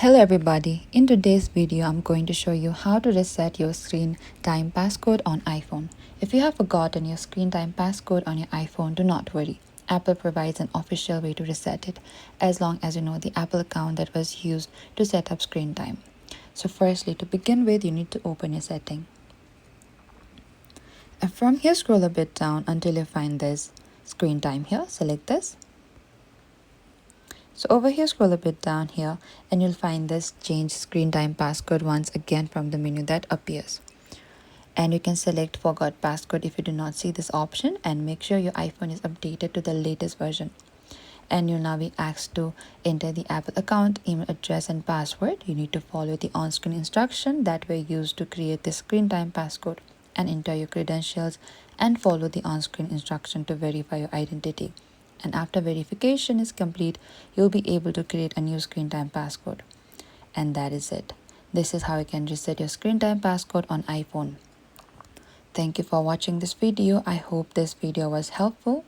Hello everybody, in today's video I'm going to show you how to reset your screen time passcode on iPhone. If you have forgotten your screen time passcode on your iPhone, do not worry. Apple provides an official way to reset it as long as you know the Apple account that was used to set up screen time. So firstly, to begin with, you need to open your setting. And from here scroll a bit down until you find this screen time here. Select this. So over here, scroll a bit down here and you'll find this change screen time passcode once again from the menu that appears. And you can select forgot passcode if you do not see this option, and make sure your iPhone is updated to the latest version. And you'll now be asked to enter the Apple account, email address and password. You need to follow the on-screen instruction that were used to create the screen time passcode, and enter your credentials and follow the on-screen instruction to verify your identity. And after verification is complete, you'll be able to create a new screen time passcode. And that is it. This is how you can reset your screen time passcode on iPhone. Thank you for watching this video. I hope this video was helpful.